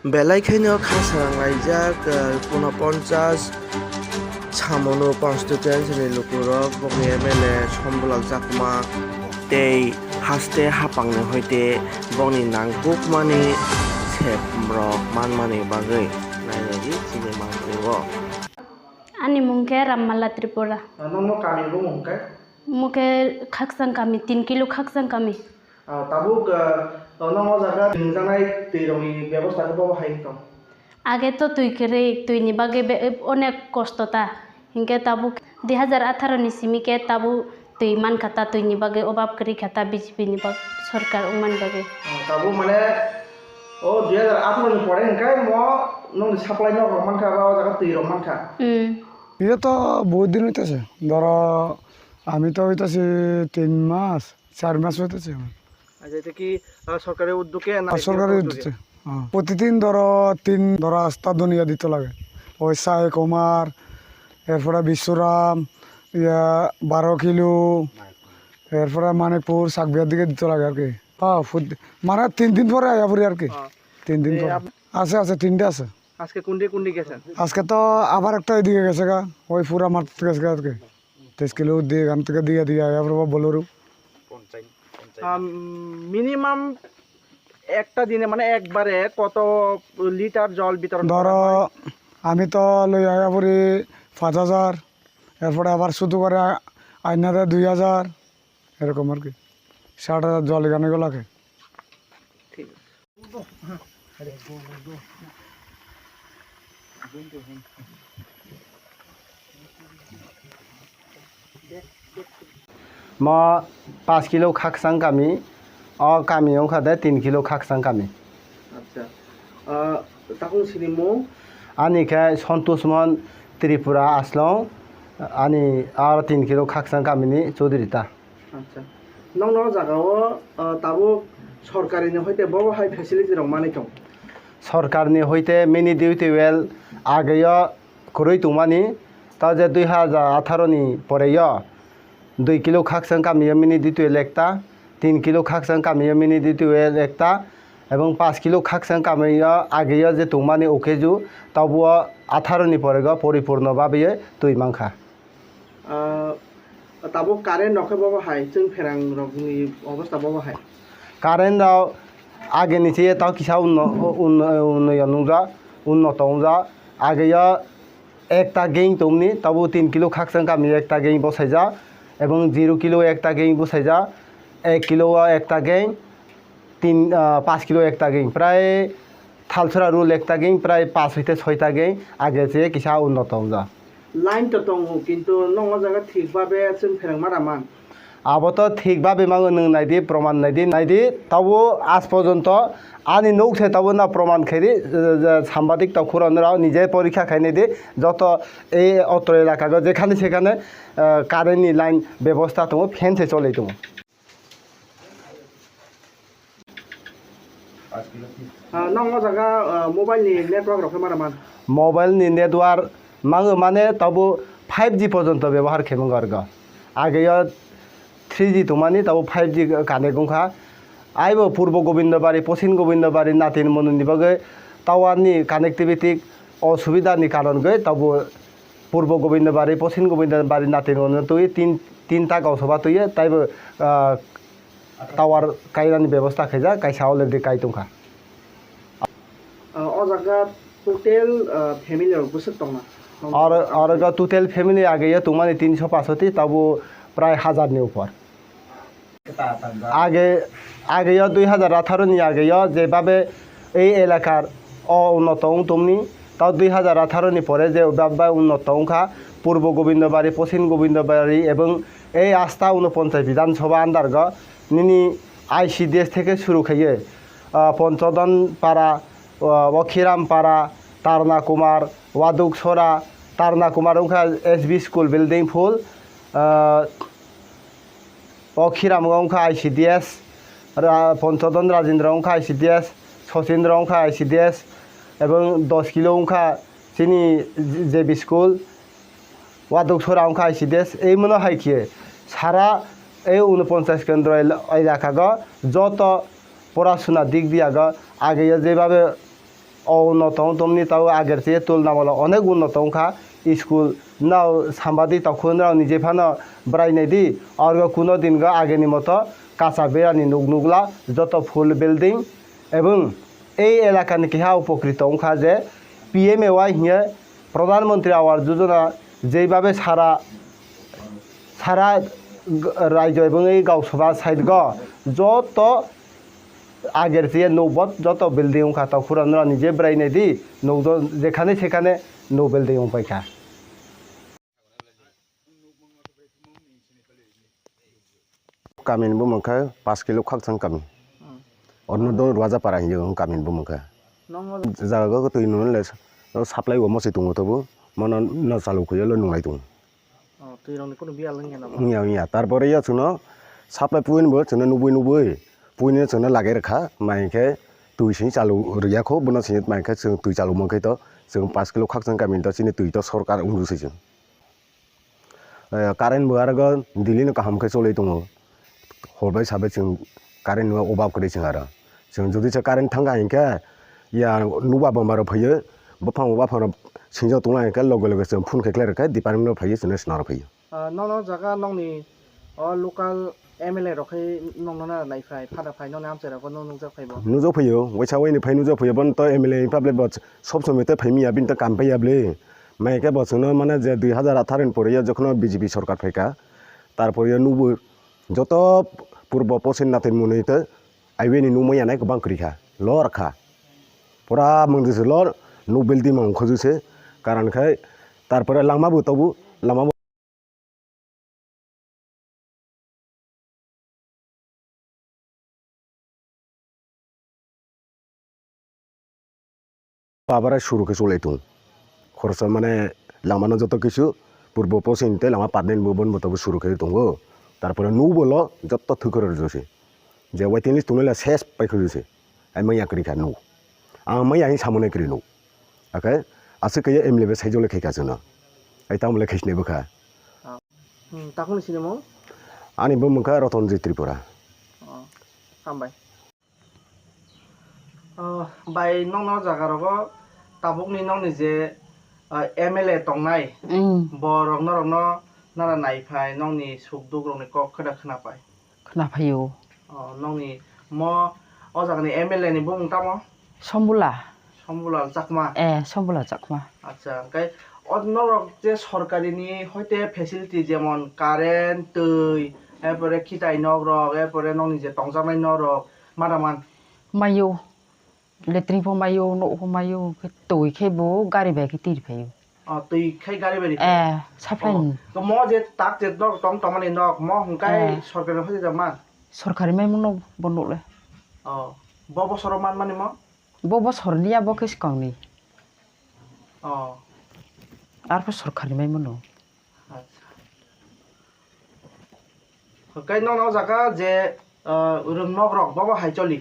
বেলাইখাইনো খাসাংলাইজাক 49 সামনো কনস্টিটুয়েন্সিनि লুকুরক বংনি MLA সম্বলক জাকমা tei haste hapangni hoite bongni nangkukmani seprok manmani bagui nainagi chini mangkrigo Ani mungke Ramala Tripura. Nono kami bu mungkai. Muke khaksang kami 3 kilo khaksang kami. Tabuk nono jaga tingjanai tironi ব্যবস্থা করব হাইতো। Age to tuy ni bage onek kostota. Hingke tabu 2018 ni simike tabu tuy man khata tuy ni bage obab kri khata BJP ni bag sarkar ungman bage. Tabu mane o 2018 ni pore hingkai mo nong supply ন রমান খা বা জায়গা তুই রমান খা এটা তো বহুত দিন হইতেছে ধরো আমি তো হইতেছি 3 মাস 4 মাস হইতেছে আচ্ছা এটা কি সরকারের উদ্যোগে না সরকারের উদ্যোগে প্রতিদিন ধরো 3 ধরো আস্তা দুনিয়া দিতে লাগে ওই সাই কুমার এরপরে বিশ্বরাম 12 কিলো এরপরে মানিকপুর সাকবিয়ার দিকে দিতে লাগে আর কি মানে 3 দিন পরে আয়া পড়ি আর কি 3 দিন পরে আছে 3টে আছে আজকে কুন্ডি গেছেন আজকে তো আবার একটা এদিকে গেছে গা ওই পুরা মাঠ থেকে গেছে আজকে 23 কিলো দিয়ে গান থেকে দিয়ে আবার বলরু মিনিমাম একটা দিনে মানে একবারে কত লিটার জল বিতরণ ধরো আমি তো লই আয়া পড়ি 5000 এরপরে আবার শুধু করে আইনাতে 2000 এরকম আর কি 60,000 জল এখানে লাগে ঠিক म 5 किलो खाकसां गामि गामियाव खादे 3 किलो खाकसां गामि আচ্ছা তাকুং সিনিমু आनिखे सन्तोषमन त्रिपुरा आस्लं आनि 3 किलो खाकसां गामिनि चौधुरीता আচ্ছা নং জায়গাও তাবো সরকারিনি হইতে বড় হাই ফেসিলিটি রং মানে কেউ सरकारनि हयते मिनि डिउटि वेल आगेयो खुरै तुमानि ता जे 2018 नि परेयो 2 किलो खाकसां गामियाव मिनि डिउटि वेल एकता 3 किलो खाकसां गामियाव मिनि डिउटि वेल एकता এবং 5 কিলো খাকসাং কামাইয়া আগেয়া যে তুমানি ওকেজু তাবো 18 নি পরেগা পরিপূর্ণভাবে তুই মাংখা তাবো কারেন্ট নখে বাবা হাই जों ফেরাং রকমনি অবস্থা বাবা হাই কারেন্টও আগে নিচে তাও কিসা উন্নত আগেয়া একটা গেইং তোমনি তাবো 3 কিলো খাকসাং কামি একটা গেইং বসাইজা এবং 0 কিলো একটা গেইং বসাইজা 1 কিলো একটা গেইং 5 কিলো একটা গেইং প্রায় থালছরা রুল একটা গেইং প্রায় 5 হইতে 6টা গেইং আগে যে কিসা উন্নত লাইন তো দङ কিন্তু নং জায়গা ঠিকভাবে जों ফেরাং মারামান আবত ঠিকভাবে মাঙ্গ নং নাইদি প্রমাণ নাইদি তাবো আজ পর্যন্ত আনি নৌছে তাবো না প্রমাণ খেরি সাংবাদিক তখুরনরাও নিজে পরীক্ষা খাইনি দি যত এই অত্র এলাকা যেখানে সেখানে কারেন্টনি লাইন ব্যবস্থা দङ ফেনসে চলে দङ নং জায়গা মোবাইলনি নেটওয়ার্ক রকম মারামান মোবাইলনি নেটওয়ার্ক মাঙ্গ মানে তাবো 5G পর্যন্ত ব্যবহার খেমঙ্গারগ আগে 3G তোমানি তাবো 5G কানে গংখা আইবো পূর্ব গোবিন্দবাড়ি পশ্চিম গোবিন্দবাড়ি নাতিন মনুনি বাগে টাওয়ারনি কানেক্টিভিটি অসুবিধানি কারণ গে তাবো পূর্ব গোবিন্দবাড়ি পশ্চিম গোবিন্দবাড়ি নাতিন মনু তুই তিনটা গাঁওসভা তুই তাইবো টাওয়ার কাইরানি ব্যবস্থা খাইজা কাইসা অলরেডি কাইতুংখা ও জায়গা টোটাল ফ্যামিলি বসে দङ और टोटल फैमिली आगे तुम्हारे 365 तब प्राय 1000 नि ऊपर आगे 2018 नि आगे जेभाবে এই এলাকার উন্নত তুমি তাও 2018 नि পরে যে উন্নত খা পূর্ব গোবিন্দবাড়ি পশ্চিম গোবিন্দবাড়ি এবং এই আস্থা 49 বিধানসভা আন্ডারগ নিনি ICDS থেকে শুরু খাইয়ে পঞ্চদন পাড়া অখিরাম পাড়া तारना कुमार वादुक सोरा तारना कुमार उनका SB स्कूल बिल्डिंग फुल अखिराम उनका ICDS पंचदन राजेंद्र उनका ICDS सचिंद्र उनका ICDS एवं 10 किलो उनका चिनी JB स्कूल वादुक सोरा उनका ICDS এই মনে হয় কি সারা এই 49 কেন্দ্র এলাকা যত পড়াশোনা দিক দিয়া আগে যেভাবে উন্নত তমনি তাও আগের চেয়ে তুলনামূলক অনেক উন্নত খা স্কুল নাও সাম্বাদিক তখন নাও নিজে ফানো ব্রাইনাই দি আর কোনো দিন আগেনি মতো কাঁচা বেড়ানি নুগনুগলা যত ফুল বিল্ডিং এবং এই এলাকানি কিহা উপকৃত খা যে PMAY হিয়ে প্রধানমন্ত্রী আবাস যোজনা যেভাবে সারা সারা রাজ্য এবং এই গাঁওসভা সাইড যত আগের চেয়ে নৌবত যত বিল্ডিং খাতা ফুরানোরা নিজে ব্রাইনে দি নৌ যেখানে সেখানে নৌ building পাইখা Kamin bu mengka 5 kilo khak sang kami. Orno do raja para hinjo kamin bu mengka. Jaga ko tuin nun le supply wo mo si tung to bu mono na salu ko yelo nungai tung. তুই রং কোনো বিয়া লাগে না Nya nya tarpore ya chuno supply puin bu chuno nubui puin chuno lage rakha mai ke tui sin chalu riya kho buna sin mai ke chung tui chalu mengkai to chung 5 kilo khak sang kamin to sini tui to sarkar undu si chung. Current bu araga dili no kaham ke cholai tung. हरबाय साबाय जों current नुवा अभाब गोलै जों आरो जों जुदि कारेन्ट थांगा हिंखे या नुबा बमारो फैयो बफां बफां सिंजाव दंला हिंखे लगे लगे जों फुन खेख्लायरखाय डिपार्टमेन्टाव फैयो जोंनो सोनार फैयो নন জায়গা নংনি লোকাল MLA রখাই নংনা নাইফাই ফাদা ফাই নন আমছে রাখো নং নং जाफायबो नुजाव फैयो वैसा वैनि फै नुजाव फैयो बन त एमएलए पाब्ले बस सब समय त फैमिया बिन त काम फैयाब्ले माइके बसनो माने जे 2018 পরে যখন বিজেপি সরকার ফাইকা তারপরে নুবো যত পূর্ব পশ্চিম নাতেন মনেতে আইবেনি नु मैयानाय गोबां खरिखा लरखा पुरा मंदिसे लर नु बिल्डिं मां खजुसे कारणखाय तारपरे लामाबो तबु लामा আবার শুরু কে চলে তুম খরচ মানে লামানো যত কিছু পূর্ব পশ্চিমতে লামা পাদনেন ববন বতবো শুরু করে দঙ্গো তারপরে নু বলো যত থুকরে জসে যে ওয়াইটিং লিস্ট তুলে শেষ পাইখো জসে আই মাইয়া করিখা নু আ মাইয়া হি সামনে করি নু আকে আছে কে এমলেবে সাইজলে খাইকা জনা আই তামলে খাইছনে বখা তাকনি সিনেমা আনি বমখা রতনজি ত্রিপুরা হামবাই বাই নং নং জায়গা রগো তাবুকনি নং নিজে MLA তংনাই বরং নরং নারা নাইফাই নংনি সুকদুক রংনি কক খোদা खोनापाय खोनाफैयो नंनि म अ जागानि MLA नि बुं तामो सम्बुला সম্বুলাল চাকমা सम्बुला चाकमा আচ্ছা ওকে অন্যরক যে সরকারিনি হইতে ফেসিলিটি যেমন কারেন্ট তৈ এরপরে খিতাই নগরক এরপরে নংনি যে টংজামাই নরক মাদামান मायो लेट्रिन फो मायो न फो मायो तोय खेबो गारि बायखि तिर फायो তৈ খাই গাড়ি বাড়ি साप्लाइन তো ম যে তাক যে নক টং টমানি নক ম হুকাই সরকারি হইতে জামান सरखारि माइ मनो बनले ब বছর মান মানে ম बो बसरनिया बो किसकांनि अ आरो सरखारि माइ मनो হুকাই নং জায়গা যে রুম নগরক বাবা হাইচলি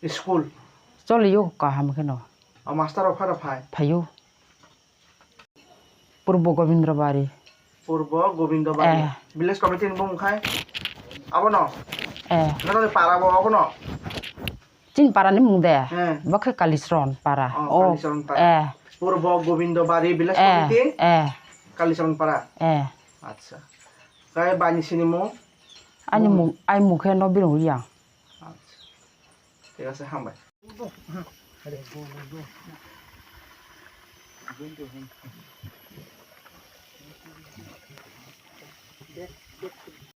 স্কুল चलियो काहाम खेनो मास्टार फारा फाय फायो पूर्व गोविंद्रबारी পূর্ব গোবিন্দবাড়ি ভিলেজ কমিটি বুং খাই আবো ন না পারাবো আবো ন चिन पारानि मुंदे হ্যাঁ बखे कालिसरन पारा कालीचरण पारा। পূর্ব গোবিন্দবাড়ি ভিলেজ কমিটি কালীচরণ পাড়া আচ্ছা কাই বানি সিনেমো आनि मु आइ मुखे न बिरु या আচ্ছা ঠিক আছে হামবাই Thank you.